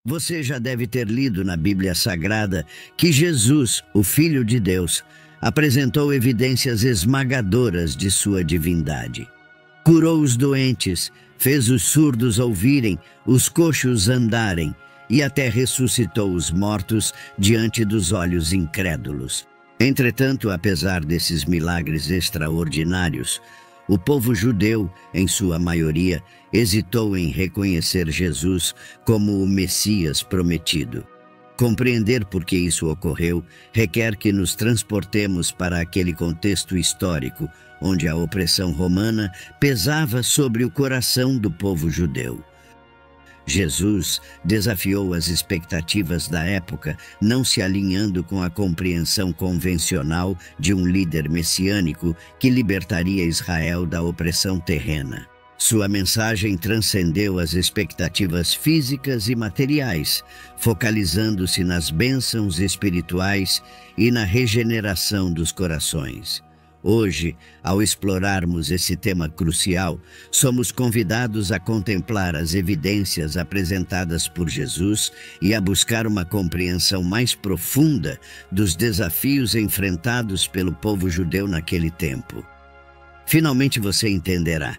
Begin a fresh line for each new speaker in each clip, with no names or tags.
Você já deve ter lido na Bíblia Sagrada que Jesus, o Filho de Deus, apresentou evidências esmagadoras de sua divindade. Curou os doentes, fez os surdos ouvirem, os coxos andarem e até ressuscitou os mortos diante dos olhos incrédulos. Entretanto, apesar desses milagres extraordinários, o povo judeu, em sua maioria, hesitou em reconhecer Jesus como o Messias prometido. Compreender por que isso ocorreu requer que nos transportemos para aquele contexto histórico onde a opressão romana pesava sobre o coração do povo judeu. Jesus desafiou as expectativas da época, não se alinhando com a compreensão convencional de um líder messiânico que libertaria Israel da opressão terrena. Sua mensagem transcendeu as expectativas físicas e materiais, focalizando-se nas bênçãos espirituais e na regeneração dos corações. Hoje, ao explorarmos esse tema crucial, somos convidados a contemplar as evidências apresentadas por Jesus e a buscar uma compreensão mais profunda dos desafios enfrentados pelo povo judeu naquele tempo. Finalmente você entenderá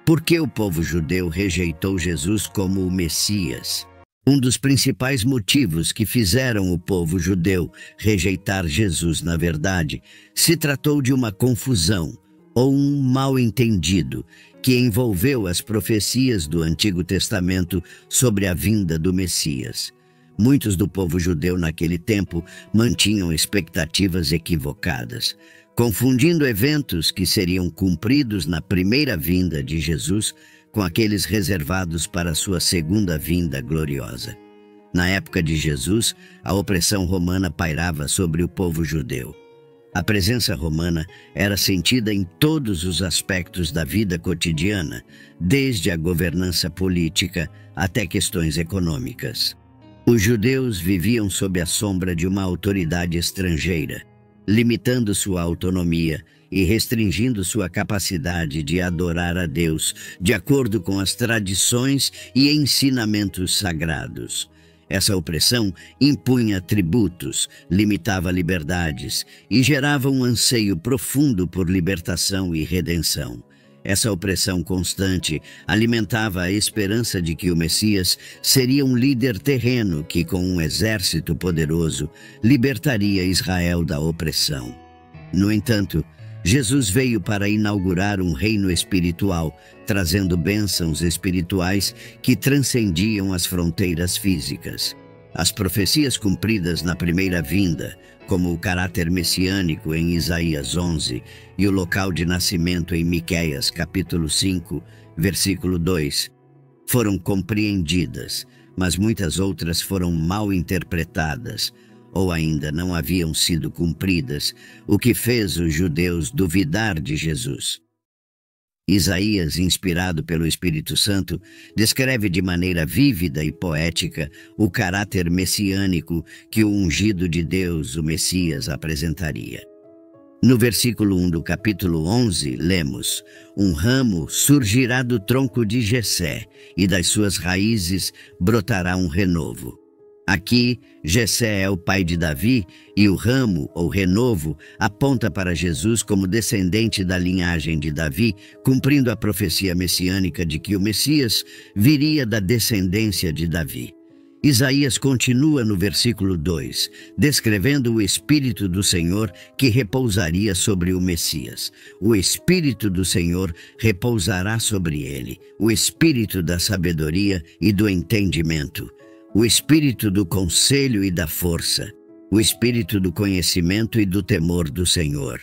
por que o povo judeu rejeitou Jesus como o Messias. Um dos principais motivos que fizeram o povo judeu rejeitar Jesus, na verdade, se tratou de uma confusão ou um mal-entendido que envolveu as profecias do Antigo Testamento sobre a vinda do Messias. Muitos do povo judeu naquele tempo mantinham expectativas equivocadas, confundindo eventos que seriam cumpridos na primeira vinda de Jesus com aqueles reservados para sua segunda vinda gloriosa. Na época de Jesus, a opressão romana pairava sobre o povo judeu. A presença romana era sentida em todos os aspectos da vida cotidiana, desde a governança política até questões econômicas. Os judeus viviam sob a sombra de uma autoridade estrangeira, limitando sua autonomia e restringindo sua capacidade de adorar a Deus de acordo com as tradições e ensinamentos sagrados. Essa opressão impunha tributos, limitava liberdades e gerava um anseio profundo por libertação e redenção. Essa opressão constante alimentava a esperança de que o Messias seria um líder terreno que, com um exército poderoso, libertaria Israel da opressão. No entanto, Jesus veio para inaugurar um reino espiritual, trazendo bênçãos espirituais que transcendiam as fronteiras físicas. As profecias cumpridas na primeira vinda, como o caráter messiânico em Isaías 11 e o local de nascimento em Miqueias capítulo 5, versículo 2, foram compreendidas, mas muitas outras foram mal interpretadas, ou ainda não haviam sido cumpridas, o que fez os judeus duvidar de Jesus. Isaías, inspirado pelo Espírito Santo, descreve de maneira vívida e poética o caráter messiânico que o ungido de Deus, o Messias, apresentaria. No versículo 1 do capítulo 11, lemos: "Um ramo surgirá do tronco de Jessé, e das suas raízes brotará um renovo." Aqui, Jessé é o pai de Davi e o ramo, ou renovo, aponta para Jesus como descendente da linhagem de Davi, cumprindo a profecia messiânica de que o Messias viria da descendência de Davi. Isaías continua no versículo 2, descrevendo o Espírito do Senhor que repousaria sobre o Messias. O Espírito do Senhor repousará sobre ele, o Espírito da sabedoria e do entendimento, o Espírito do conselho e da força, o Espírito do conhecimento e do temor do Senhor.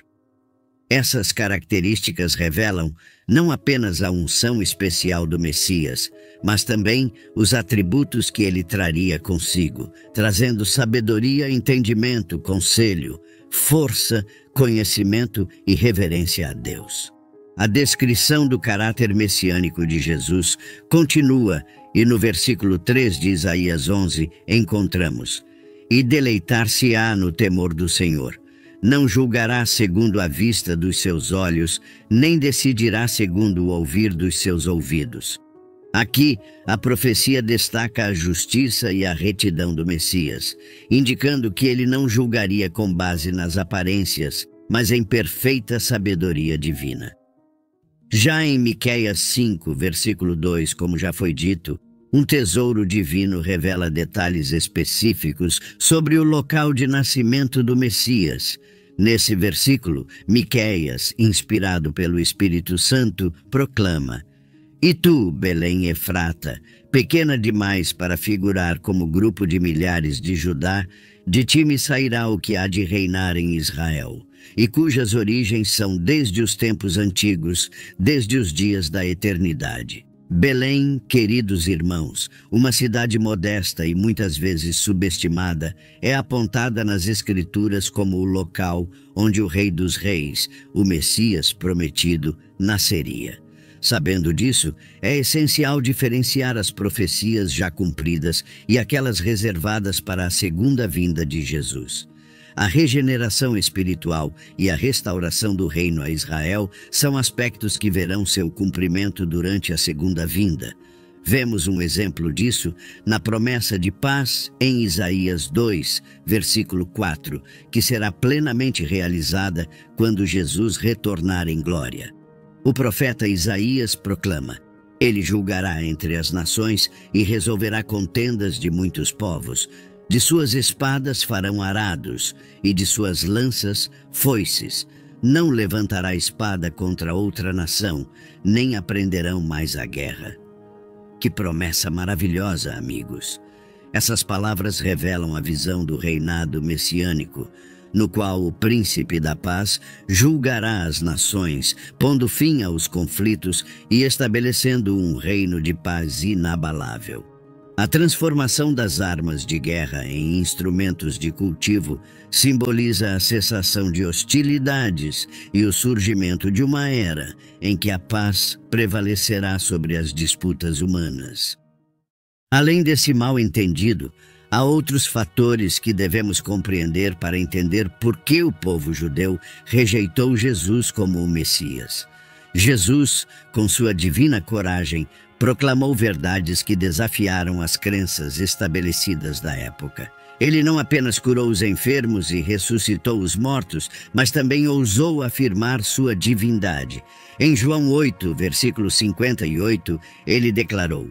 Essas características revelam não apenas a unção especial do Messias, mas também os atributos que ele traria consigo, trazendo sabedoria, entendimento, conselho, força, conhecimento e reverência a Deus. A descrição do caráter messiânico de Jesus continua e no versículo 3 de Isaías 11 encontramos: "E deleitar-se-á no temor do Senhor. Não julgará segundo a vista dos seus olhos, nem decidirá segundo o ouvir dos seus ouvidos." Aqui, a profecia destaca a justiça e a retidão do Messias, indicando que ele não julgaria com base nas aparências, mas em perfeita sabedoria divina. Já em Miqueias 5, versículo 2, como já foi dito, um tesouro divino revela detalhes específicos sobre o local de nascimento do Messias. Nesse versículo, Miqueias, inspirado pelo Espírito Santo, proclama: "E tu, Belém Efrata, pequena demais para figurar como grupo de milhares de Judá, de ti me sairá o que há de reinar em Israel, e cujas origens são desde os tempos antigos, desde os dias da eternidade." Belém, queridos irmãos, uma cidade modesta e muitas vezes subestimada, é apontada nas Escrituras como o local onde o Rei dos Reis, o Messias prometido, nasceria. Sabendo disso, é essencial diferenciar as profecias já cumpridas e aquelas reservadas para a segunda vinda de Jesus. A regeneração espiritual e a restauração do reino a Israel são aspectos que verão seu cumprimento durante a segunda vinda. Vemos um exemplo disso na promessa de paz em Isaías 2, versículo 4, que será plenamente realizada quando Jesus retornar em glória. O profeta Isaías proclama: "Ele julgará entre as nações e resolverá contendas de muitos povos. De suas espadas farão arados, e de suas lanças foices. Não levantará espada contra outra nação, nem aprenderão mais a guerra." Que promessa maravilhosa, amigos! Essas palavras revelam a visão do reinado messiânico, no qual o príncipe da paz julgará as nações, pondo fim aos conflitos e estabelecendo um reino de paz inabalável. A transformação das armas de guerra em instrumentos de cultivo simboliza a cessação de hostilidades e o surgimento de uma era em que a paz prevalecerá sobre as disputas humanas. Além desse mal-entendido, há outros fatores que devemos compreender para entender por que o povo judeu rejeitou Jesus como o Messias. Jesus, com sua divina coragem, proclamou verdades que desafiaram as crenças estabelecidas da época. Ele não apenas curou os enfermos e ressuscitou os mortos, mas também ousou afirmar sua divindade. Em João 8, versículo 58, ele declarou: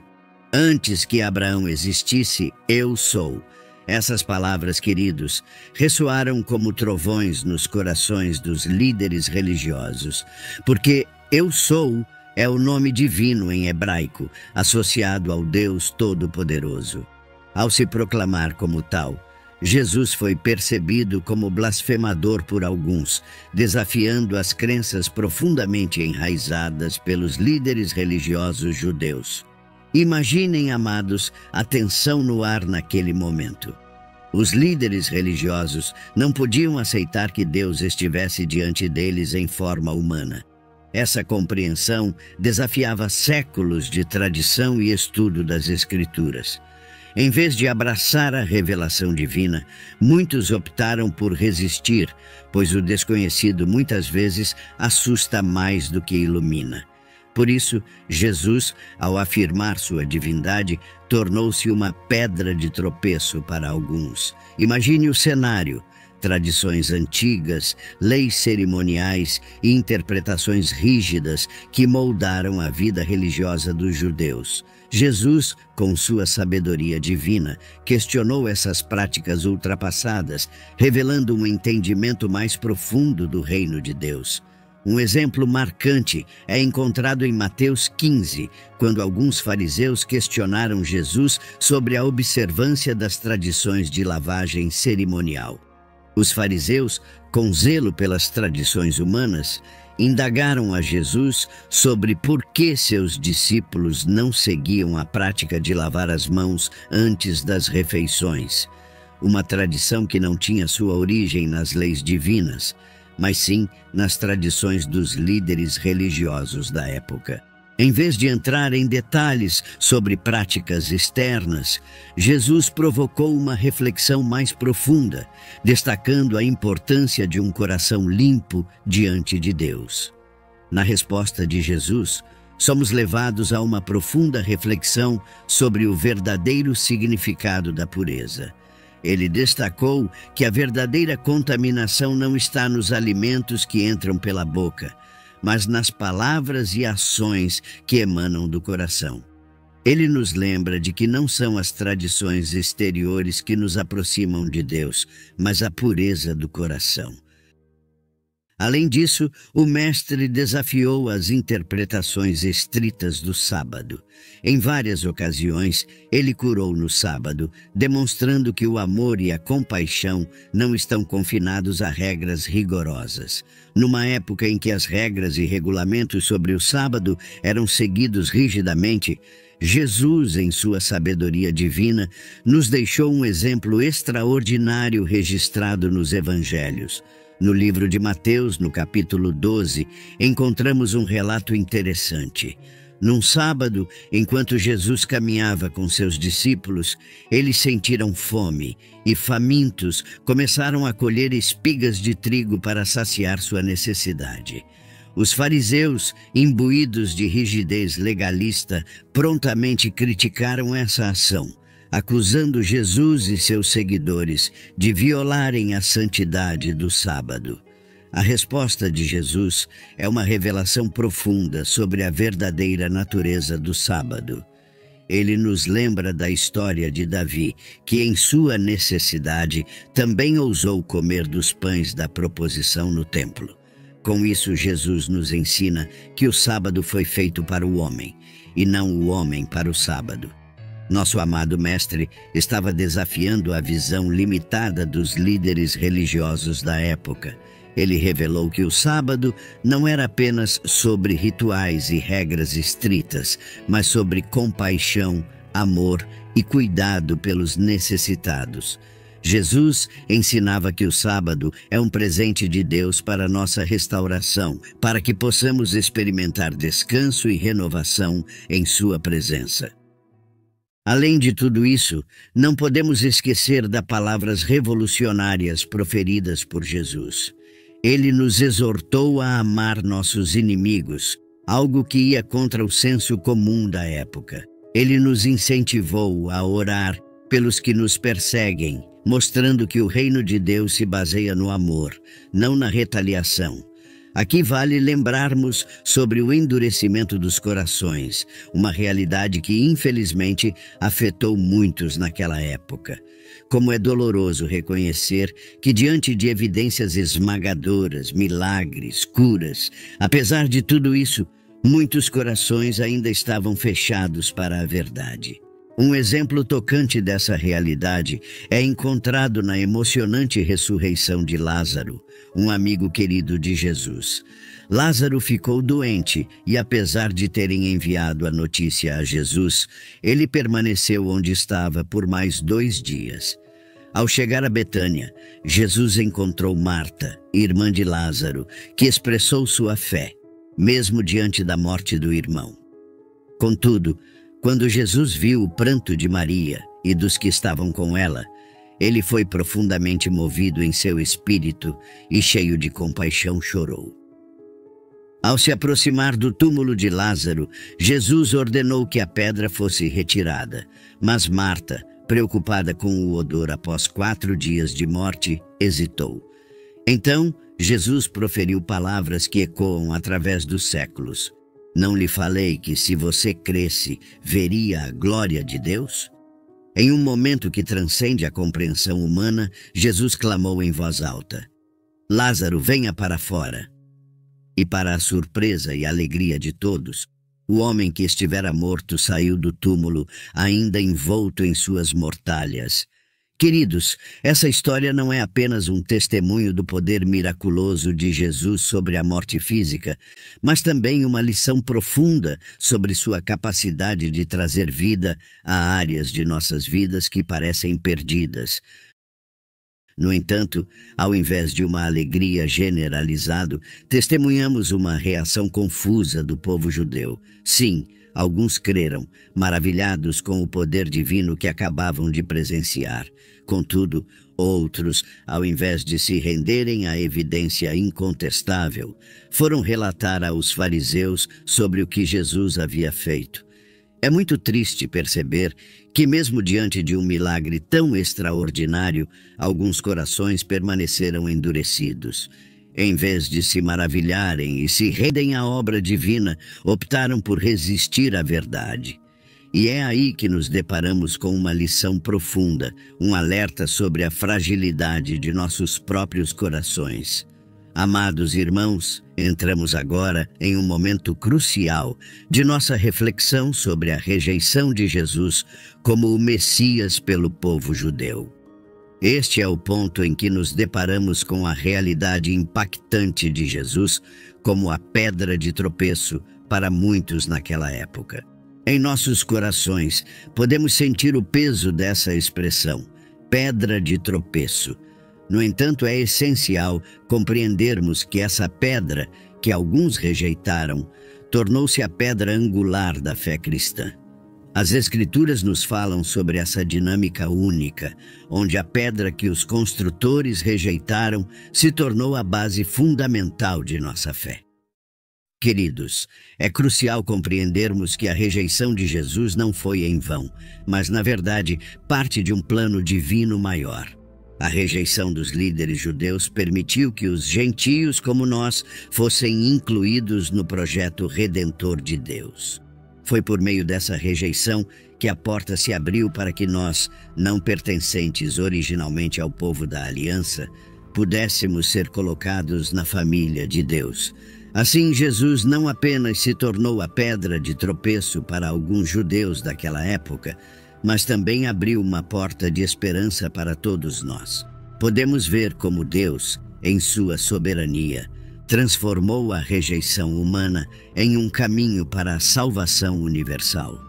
"Antes que Abraão existisse, eu sou." Essas palavras, queridos, ressoaram como trovões nos corações dos líderes religiosos, porque "eu sou" é o nome divino em hebraico, associado ao Deus Todo-Poderoso. Ao se proclamar como tal, Jesus foi percebido como blasfemador por alguns, desafiando as crenças profundamente enraizadas pelos líderes religiosos judeus. Imaginem, amados, a tensão no ar naquele momento. Os líderes religiosos não podiam aceitar que Deus estivesse diante deles em forma humana. Essa compreensão desafiava séculos de tradição e estudo das Escrituras. Em vez de abraçar a revelação divina, muitos optaram por resistir, pois o desconhecido muitas vezes assusta mais do que ilumina. Por isso, Jesus, ao afirmar sua divindade, tornou-se uma pedra de tropeço para alguns. Imagine o cenário: tradições antigas, leis cerimoniais e interpretações rígidas que moldaram a vida religiosa dos judeus. Jesus, com sua sabedoria divina, questionou essas práticas ultrapassadas, revelando um entendimento mais profundo do reino de Deus. Um exemplo marcante é encontrado em Mateus 15, quando alguns fariseus questionaram Jesus sobre a observância das tradições de lavagem cerimonial. Os fariseus, com zelo pelas tradições humanas, indagaram a Jesus sobre por que seus discípulos não seguiam a prática de lavar as mãos antes das refeições, uma tradição que não tinha sua origem nas leis divinas, mas sim nas tradições dos líderes religiosos da época. Em vez de entrar em detalhes sobre práticas externas, Jesus provocou uma reflexão mais profunda, destacando a importância de um coração limpo diante de Deus. Na resposta de Jesus, somos levados a uma profunda reflexão sobre o verdadeiro significado da pureza. Ele destacou que a verdadeira contaminação não está nos alimentos que entram pela boca, mas nas palavras e ações que emanam do coração. Ele nos lembra de que não são as tradições exteriores que nos aproximam de Deus, mas a pureza do coração. Além disso, o Mestre desafiou as interpretações estritas do sábado. Em várias ocasiões, ele curou no sábado, demonstrando que o amor e a compaixão não estão confinados a regras rigorosas. Numa época em que as regras e regulamentos sobre o sábado eram seguidos rigidamente, Jesus, em sua sabedoria divina, nos deixou um exemplo extraordinário registrado nos Evangelhos. No livro de Mateus, no capítulo 12, encontramos um relato interessante. Num sábado, enquanto Jesus caminhava com seus discípulos, eles sentiram fome e, famintos, começaram a colher espigas de trigo para saciar sua necessidade. Os fariseus, imbuídos de rigidez legalista, prontamente criticaram essa ação, acusando Jesus e seus seguidores de violarem a santidade do sábado. A resposta de Jesus é uma revelação profunda sobre a verdadeira natureza do sábado. Ele nos lembra da história de Davi, que em sua necessidade também ousou comer dos pães da proposição no templo. Com isso, Jesus nos ensina que o sábado foi feito para o homem, e não o homem para o sábado. Nosso amado Mestre estava desafiando a visão limitada dos líderes religiosos da época. Ele revelou que o sábado não era apenas sobre rituais e regras estritas, mas sobre compaixão, amor e cuidado pelos necessitados. Jesus ensinava que o sábado é um presente de Deus para nossa restauração, para que possamos experimentar descanso e renovação em sua presença. Além de tudo isso, não podemos esquecer das palavras revolucionárias proferidas por Jesus. Ele nos exortou a amar nossos inimigos, algo que ia contra o senso comum da época. Ele nos incentivou a orar pelos que nos perseguem, mostrando que o reino de Deus se baseia no amor, não na retaliação. Aqui vale lembrarmos sobre o endurecimento dos corações, uma realidade que infelizmente afetou muitos naquela época. Como é doloroso reconhecer que diante de evidências esmagadoras, milagres, curas, apesar de tudo isso, muitos corações ainda estavam fechados para a verdade. Um exemplo tocante dessa realidade é encontrado na emocionante ressurreição de Lázaro, um amigo querido de Jesus. Lázaro ficou doente e, apesar de terem enviado a notícia a Jesus, ele permaneceu onde estava por mais 2 dias. Ao chegar a Betânia, Jesus encontrou Marta, irmã de Lázaro, que expressou sua fé, mesmo diante da morte do irmão. Contudo, quando Jesus viu o pranto de Maria e dos que estavam com ela, ele foi profundamente movido em seu espírito e, cheio de compaixão, chorou. Ao se aproximar do túmulo de Lázaro, Jesus ordenou que a pedra fosse retirada, mas Marta, preocupada com o odor após 4 dias de morte, hesitou. Então, Jesus proferiu palavras que ecoam através dos séculos. Não lhe falei que, se você cresce, veria a glória de Deus? Em um momento que transcende a compreensão humana, Jesus clamou em voz alta: Lázaro, venha para fora. E para a surpresa e alegria de todos, o homem que estivera morto saiu do túmulo, ainda envolto em suas mortalhas. Queridos, essa história não é apenas um testemunho do poder miraculoso de Jesus sobre a morte física, mas também uma lição profunda sobre sua capacidade de trazer vida a áreas de nossas vidas que parecem perdidas. No entanto, ao invés de uma alegria generalizada, testemunhamos uma reação confusa do povo judeu. Sim, Alguns creram, maravilhados com o poder divino que acabavam de presenciar. Contudo, outros, ao invés de se renderem à evidência incontestável, foram relatar aos fariseus sobre o que Jesus havia feito. É muito triste perceber que, mesmo diante de um milagre tão extraordinário, alguns corações permaneceram endurecidos. Em vez de se maravilharem e se renderem à obra divina, optaram por resistir à verdade. E é aí que nos deparamos com uma lição profunda, um alerta sobre a fragilidade de nossos próprios corações. Amados irmãos, entramos agora em um momento crucial de nossa reflexão sobre a rejeição de Jesus como o Messias pelo povo judeu. Este é o ponto em que nos deparamos com a realidade impactante de Jesus como a pedra de tropeço para muitos naquela época. Em nossos corações, podemos sentir o peso dessa expressão, pedra de tropeço. No entanto, é essencial compreendermos que essa pedra, que alguns rejeitaram, tornou-se a pedra angular da fé cristã. As Escrituras nos falam sobre essa dinâmica única, onde a pedra que os construtores rejeitaram se tornou a base fundamental de nossa fé. Queridos, é crucial compreendermos que a rejeição de Jesus não foi em vão, mas, na verdade, parte de um plano divino maior. A rejeição dos líderes judeus permitiu que os gentios como nós fossem incluídos no projeto redentor de Deus. Foi por meio dessa rejeição que a porta se abriu para que nós, não pertencentes originalmente ao povo da aliança, pudéssemos ser colocados na família de Deus. Assim, Jesus não apenas se tornou a pedra de tropeço para alguns judeus daquela época, mas também abriu uma porta de esperança para todos nós. Podemos ver como Deus, em sua soberania, transformou a rejeição humana em um caminho para a salvação universal.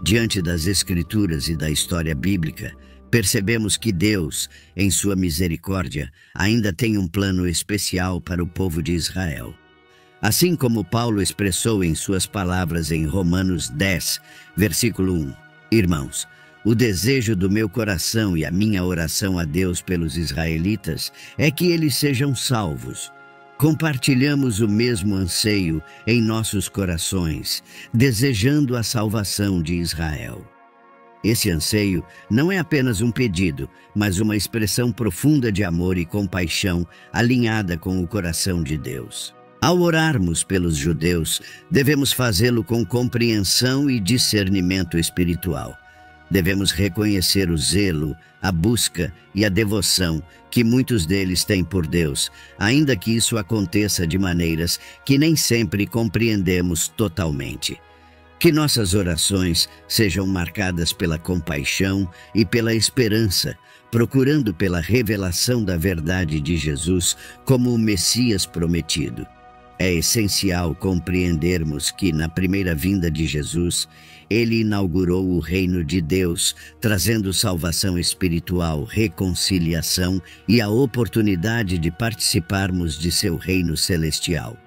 Diante das Escrituras e da história bíblica, percebemos que Deus, em sua misericórdia, ainda tem um plano especial para o povo de Israel. Assim como Paulo expressou em suas palavras em Romanos 10, versículo 1, Irmãos, o desejo do meu coração e a minha oração a Deus pelos israelitas é que eles sejam salvos. Compartilhamos o mesmo anseio em nossos corações, desejando a salvação de Israel. Esse anseio não é apenas um pedido, mas uma expressão profunda de amor e compaixão alinhada com o coração de Deus. Ao orarmos pelos judeus, devemos fazê-lo com compreensão e discernimento espiritual. Devemos reconhecer o zelo, a busca e a devoção que muitos deles têm por Deus, ainda que isso aconteça de maneiras que nem sempre compreendemos totalmente. Que nossas orações sejam marcadas pela compaixão e pela esperança, procurando pela revelação da verdade de Jesus como o Messias prometido. É essencial compreendermos que, na primeira vinda de Jesus, ele inaugurou o reino de Deus, trazendo salvação espiritual, reconciliação e a oportunidade de participarmos de seu reino celestial.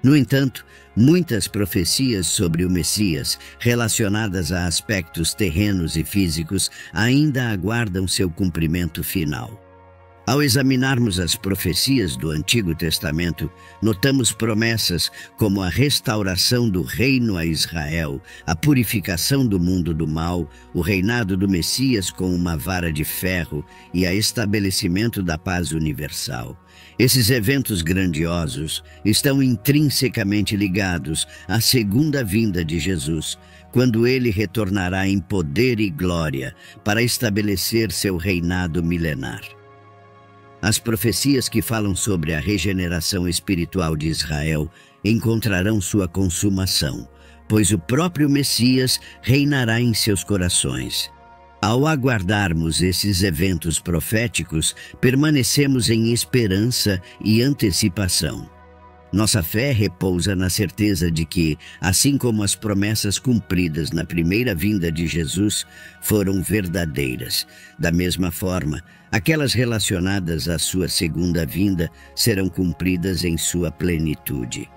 No entanto, muitas profecias sobre o Messias, relacionadas a aspectos terrenos e físicos, ainda aguardam seu cumprimento final. Ao examinarmos as profecias do Antigo Testamento, notamos promessas como a restauração do reino a Israel, a purificação do mundo do mal, o reinado do Messias com uma vara de ferro e a estabelecimento da paz universal. Esses eventos grandiosos estão intrinsecamente ligados à segunda vinda de Jesus, quando ele retornará em poder e glória para estabelecer seu reinado milenar. As profecias que falam sobre a regeneração espiritual de Israel encontrarão sua consumação, pois o próprio Messias reinará em seus corações. Ao aguardarmos esses eventos proféticos, permanecemos em esperança e antecipação. Nossa fé repousa na certeza de que, assim como as promessas cumpridas na primeira vinda de Jesus foram verdadeiras, da mesma forma, aquelas relacionadas à sua segunda vinda serão cumpridas em sua plenitude.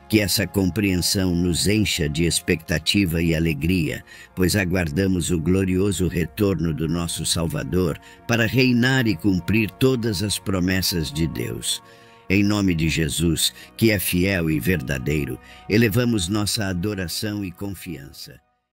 Que essa compreensão nos encha de expectativa e alegria, pois aguardamos o glorioso retorno do nosso Salvador para reinar e cumprir todas as promessas de Deus. Em nome de Jesus, que é fiel e verdadeiro, elevamos nossa adoração e confiança.